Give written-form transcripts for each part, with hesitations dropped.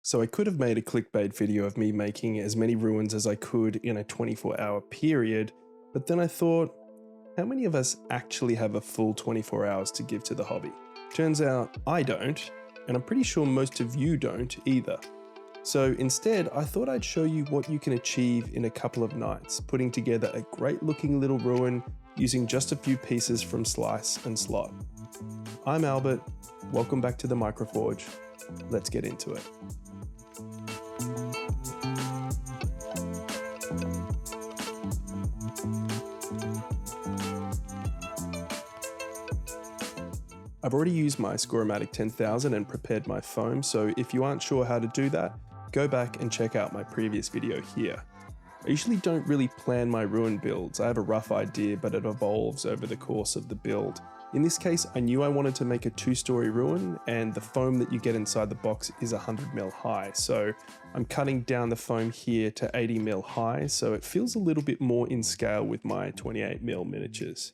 So I could have made a clickbait video of me making as many ruins as I could in a 24-hour period, but then I thought, how many of us actually have a full 24 hours to give to the hobby? Turns out I don't, and I'm pretty sure most of you don't either. So instead, I thought I'd show you what you can achieve in a couple of nights, putting together a great looking little ruin using just a few pieces from Slice and Slot. I'm Albert, welcome back to the Microforge. Let's get into it. I've already used my Scoromatic 10,000 and prepared my foam, so if you aren't sure how to do that, go back and check out my previous video here. I usually don't really plan my ruin builds. I have a rough idea, but it evolves over the course of the build. In this case, I knew I wanted to make a 2-story ruin, and the foam that you get inside the box is 100mm high, so I'm cutting down the foam here to 80mm high, so it feels a little bit more in scale with my 28mm miniatures.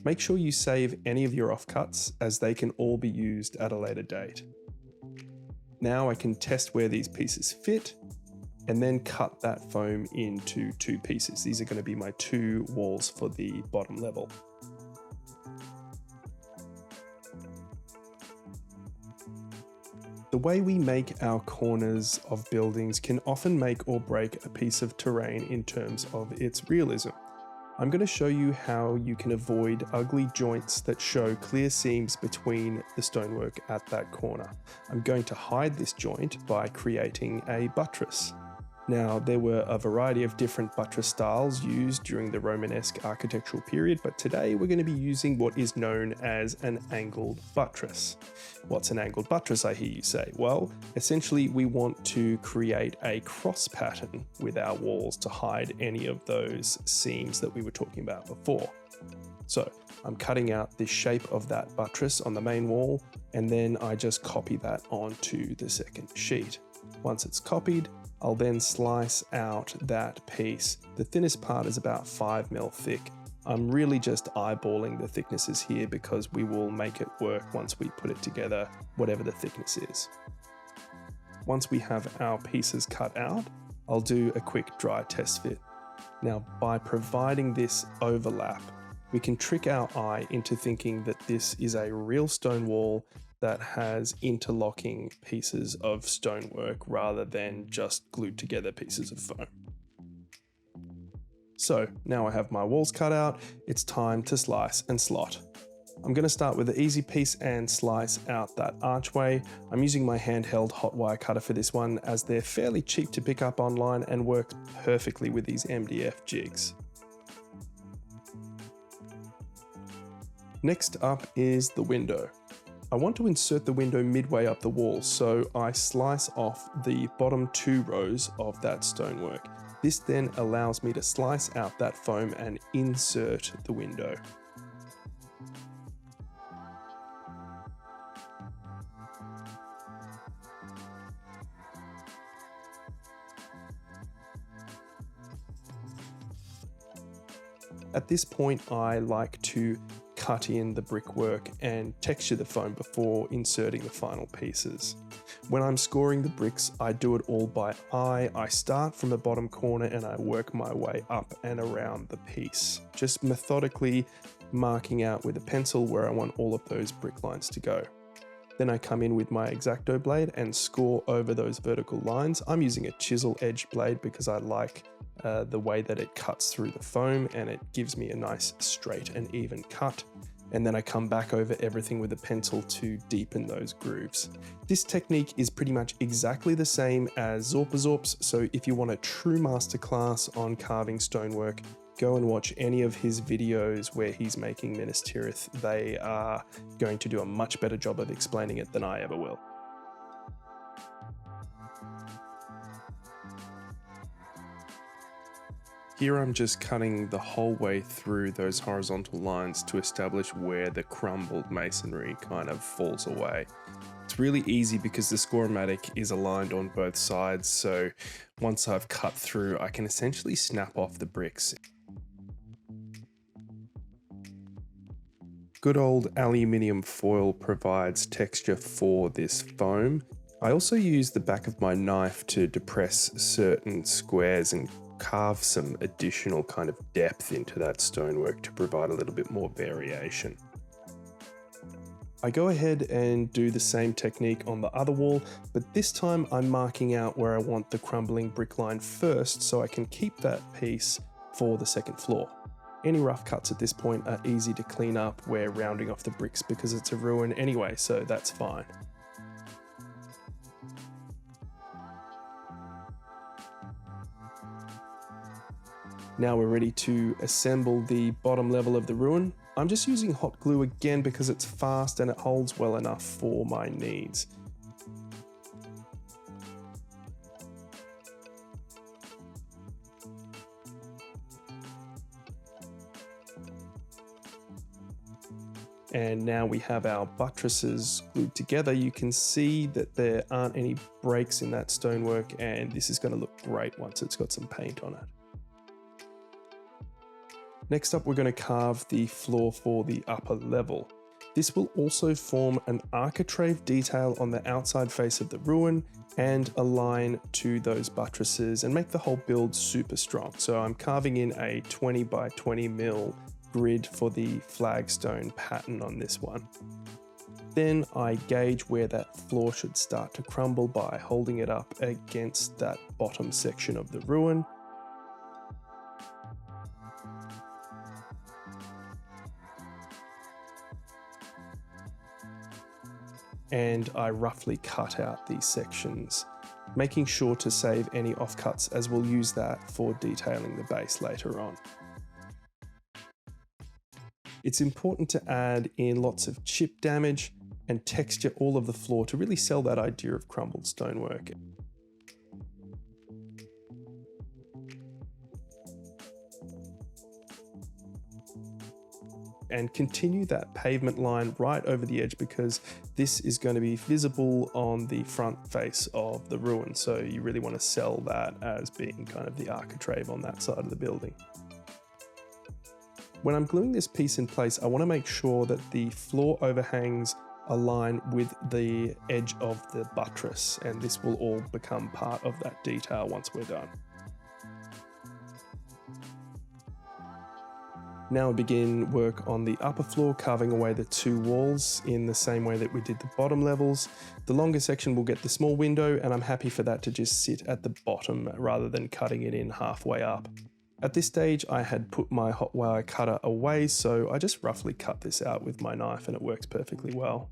Make sure you save any of your offcuts, as they can all be used at a later date. Now I can test where these pieces fit, and then cut that foam into 2 pieces. These are going to be my 2 walls for the bottom level. The way we make our corners of buildings can often make or break a piece of terrain in terms of its realism. I'm going to show you how you can avoid ugly joints that show clear seams between the stonework at that corner. I'm going to hide this joint by creating a buttress. Now, there were a variety of different buttress styles used during the Romanesque architectural period, but today we're going to be using what is known as an angled buttress. What's an angled buttress, I hear you say? Well, essentially we want to create a cross pattern with our walls to hide any of those seams that we were talking about before. So I'm cutting out the shape of that buttress on the main wall, and then I just copy that onto the second sheet. Once it's copied, I'll then slice out that piece. The thinnest part is about 5mm thick. I'm really just eyeballing the thicknesses here because we will make it work once we put it together, whatever the thickness is. Once we have our pieces cut out, I'll do a quick dry test fit. Now, by providing this overlap, we can trick our eye into thinking that this is a real stone wall that has interlocking pieces of stonework rather than just glued together pieces of foam. So now I have my walls cut out, it's time to slice and slot. I'm going to start with the easy piece and slice out that archway. I'm using my handheld hot wire cutter for this one, as they're fairly cheap to pick up online and work perfectly with these MDF jigs. Next up is the window. I want to insert the window midway up the wall, so I slice off the bottom 2 rows of that stonework. This then allows me to slice out that foam and insert the window. At this point, I like to cut in the brickwork and texture the foam before inserting the final pieces. When I'm scoring the bricks, I do it all by eye. I start from the bottom corner and I work my way up and around the piece, just methodically marking out with a pencil where I want all of those brick lines to go. Then I come in with my X-Acto blade and score over those vertical lines. I'm using a chisel edge blade because I like the way that it cuts through the foam, and it gives me a nice straight and even cut. And then I come back over everything with a pencil to deepen those grooves. This technique is pretty much exactly the same as Zorpazorp's, so if you want a true masterclass on carving stonework, go and watch any of his videos where he's making Minas Tirith. They are going to do a much better job of explaining it than I ever will. Here I'm just cutting the whole way through those horizontal lines to establish where the crumbled masonry kind of falls away. It's really easy because the Scoromatic is aligned on both sides, so once I've cut through, I can essentially snap off the bricks. Good old aluminium foil provides texture for this foam. I also use the back of my knife to depress certain squares and carve some additional kind of depth into that stonework to provide a little bit more variation. I go ahead and do the same technique on the other wall, but this time I'm marking out where I want the crumbling brick line first so I can keep that piece for the second floor. Any rough cuts at this point are easy to clean up. We're rounding off the bricks because it's a ruin anyway, so that's fine. Now we're ready to assemble the bottom level of the ruin. I'm just using hot glue again because it's fast and it holds well enough for my needs. And now we have our buttresses glued together. You can see that there aren't any breaks in that stonework, and this is going to look great once it's got some paint on it. Next up, we're going to carve the floor for the upper level. This will also form an architrave detail on the outside face of the ruin and align to those buttresses and make the whole build super strong. So I'm carving in a 20 by 20 mil grid for the flagstone pattern on this one. Then I gauge where that floor should start to crumble by holding it up against that bottom section of the ruin. And I roughly cut out these sections, making sure to save any offcuts as we'll use that for detailing the base later on. It's important to add in lots of chip damage and texture all of the floor to really sell that idea of crumbled stonework. And continue that pavement line right over the edge because this is going to be visible on the front face of the ruin. So you really want to sell that as being kind of the architrave on that side of the building. When I'm gluing this piece in place, I want to make sure that the floor overhangs align with the edge of the buttress, and this will all become part of that detail once we're done. Now we begin work on the upper floor, carving away the two walls in the same way that we did the bottom levels. The longer section will get the small window, and I'm happy for that to just sit at the bottom rather than cutting it in halfway up. At this stage, I had put my hot wire cutter away, so I just roughly cut this out with my knife and it works perfectly well.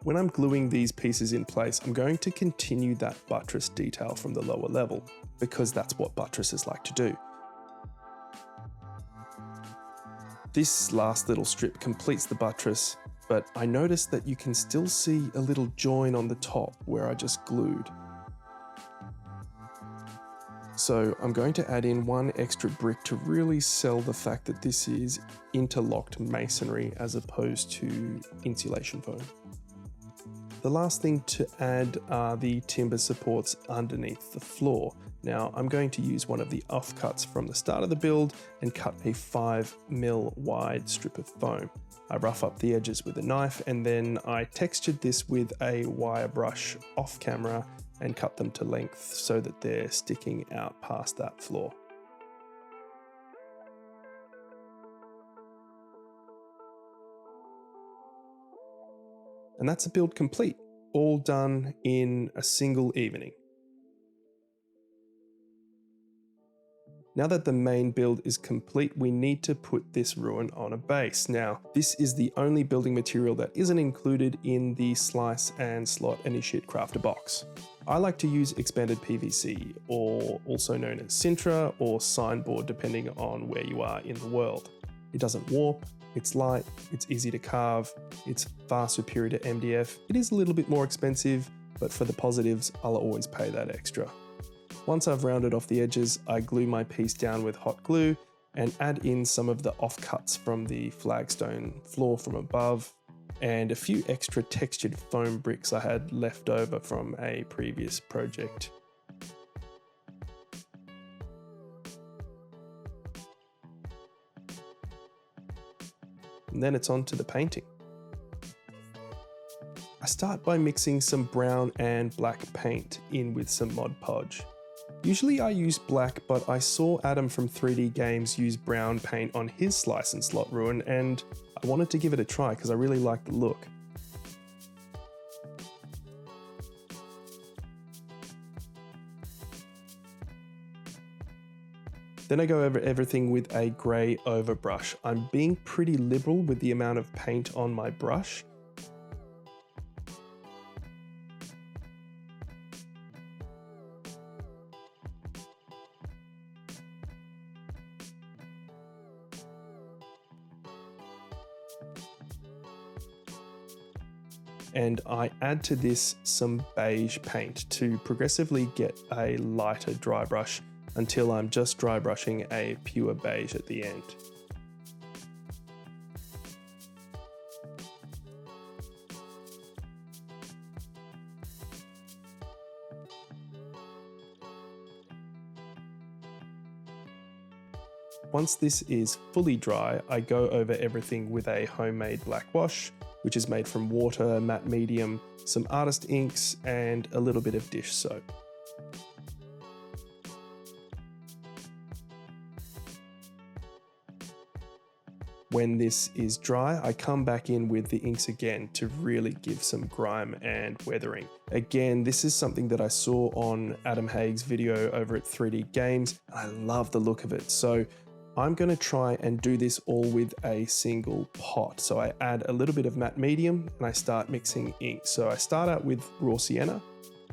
When I'm gluing these pieces in place, I'm going to continue that buttress detail from the lower level, because that's what buttresses like to do. This last little strip completes the buttress, but I noticed that you can still see a little join on the top where I just glued. So I'm going to add in one extra brick to really sell the fact that this is interlocked masonry as opposed to insulation foam. The last thing to add are the timber supports underneath the floor. Now I'm going to use one of the offcuts from the start of the build and cut a 5 mil wide strip of foam. I rough up the edges with a knife and then I textured this with a wire brush off camera and cut them to length so that they're sticking out past that floor. And that's a build complete, all done in a single evening. Now that the main build is complete, we need to put this ruin on a base. Now, this is the only building material that isn't included in the Slice and Slot Initiate Crafter box. I like to use expanded PVC, or also known as Sintra or Signboard, depending on where you are in the world. It doesn't warp, it's light, it's easy to carve, it's far superior to MDF. It is a little bit more expensive, but for the positives, I'll always pay that extra. Once I've rounded off the edges, I glue my piece down with hot glue and add in some of the offcuts from the flagstone floor from above. and a few extra textured foam bricks I had left over from a previous project. And then it's on to the painting. I start by mixing some brown and black paint in with some Mod Podge. Usually I use black, but I saw Adam from 3D Games use brown paint on his Slice and Slot ruin, and I wanted to give it a try because I really like the look. Then I go over everything with a grey overbrush. I'm being pretty liberal with the amount of paint on my brush. And I add to this some beige paint to progressively get a lighter dry brush until I'm just dry brushing a pure beige at the end. Once this is fully dry, I go over everything with a homemade black wash, which is made from water, matte medium, some artist inks, and a little bit of dish soap. When this is dry, I come back in with the inks again to really give some grime and weathering. Again, this is something that I saw on Adam Haig's video over at 3D Games, and I love the look of it. So I'm going to try and do this all with a single pot. So I add a little bit of matte medium and I start mixing ink. So I start out with raw sienna,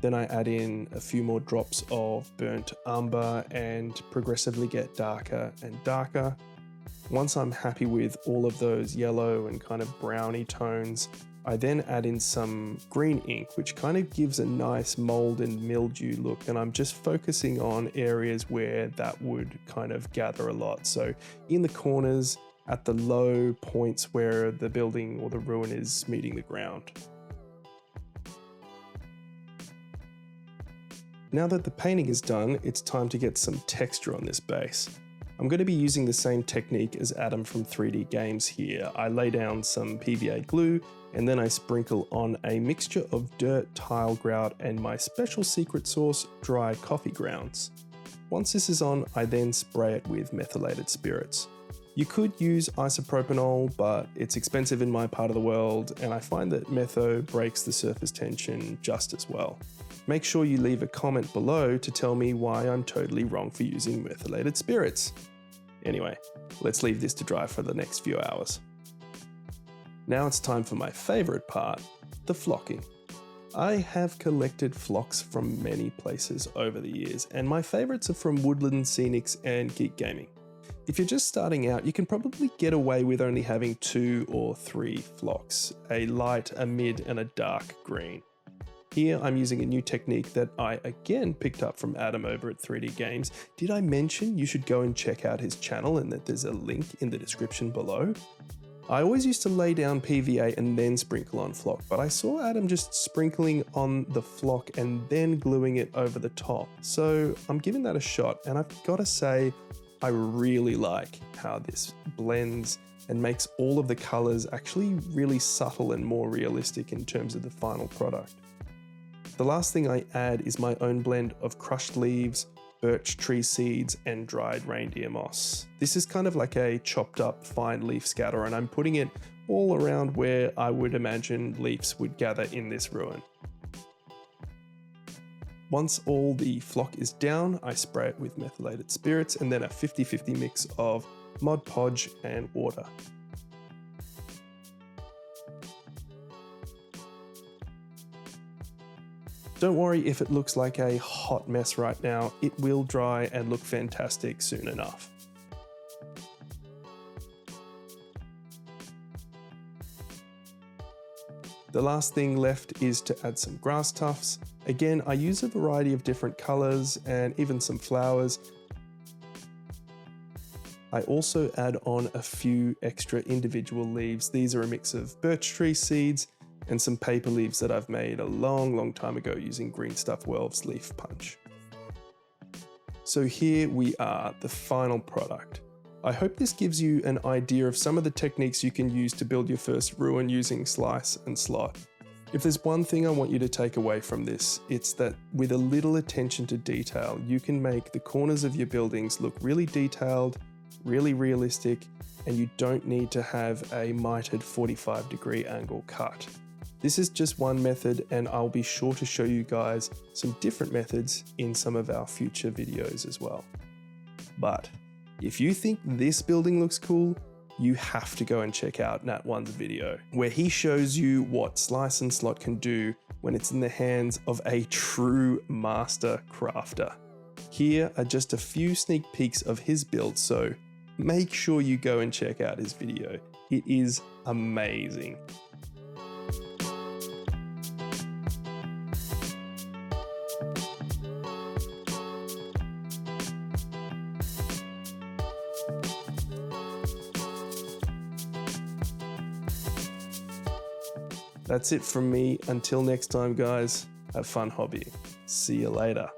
then I add in a few more drops of burnt umber and progressively get darker and darker. Once I'm happy with all of those yellow and kind of browny tones, I then add in some green ink, which kind of gives a nice mold and mildew look. And I'm just focusing on areas where that would kind of gather a lot. So in the corners, at the low points where the building or the ruin is meeting the ground. Now that the painting is done, it's time to get some texture on this base. I'm going to be using the same technique as Adam from 3D Games here. I lay down some PVA glue and then I sprinkle on a mixture of dirt, tile grout, and my special secret sauce, dry coffee grounds. Once this is on, I then spray it with methylated spirits. You could use isopropanol, but it's expensive in my part of the world, and I find that metho breaks the surface tension just as well. Make sure you leave a comment below to tell me why I'm totally wrong for using methylated spirits. Anyway, let's leave this to dry for the next few hours. Now it's time for my favorite part, the flocking. I have collected flocks from many places over the years, and my favorites are from Woodland Scenics and Geek Gaming. If you're just starting out, you can probably get away with only having 2 or 3 flocks, a light, a mid, and a dark green. Here I'm using a new technique that I again picked up from Adam over at 3D Games. Did I mention you should go and check out his channel and that there's a link in the description below? I always used to lay down PVA and then sprinkle on flock, but I saw Adam just sprinkling on the flock and then gluing it over the top. So I'm giving that a shot, and I've got to say, I really like how this blends and makes all of the colors actually really subtle and more realistic in terms of the final product. The last thing I add is my own blend of crushed leaves, birch tree seeds, and dried reindeer moss. This is kind of like a chopped up fine leaf scatter, and I'm putting it all around where I would imagine leaves would gather in this ruin. Once all the flock is down, I spray it with methylated spirits and then a 50-50 mix of Mod Podge and water. Don't worry if it looks like a hot mess right now, it will dry and look fantastic soon enough. The last thing left is to add some grass tufts. Again, I use a variety of different colors and even some flowers. I also add on a few extra individual leaves. These are a mix of birch tree seeds and some paper leaves that I've made a long time ago using Green Stuff World's leaf punch. So here we are, the final product. I hope this gives you an idea of some of the techniques you can use to build your first ruin using slice and slot. If there's one thing I want you to take away from this, it's that with a little attention to detail, you can make the corners of your buildings look really detailed, really realistic, and you don't need to have a mitered 45-degree angle cut. This is just one method, and I'll be sure to show you guys some different methods in some of our future videos as well. But if you think this building looks cool, you have to go and check out Nat One's video, where he shows you what slice and slot can do when it's in the hands of a true master crafter. Here are just a few sneak peeks of his build, so make sure you go and check out his video. It is amazing. That's it from me. Until next time, guys, have fun hobbying. See you later.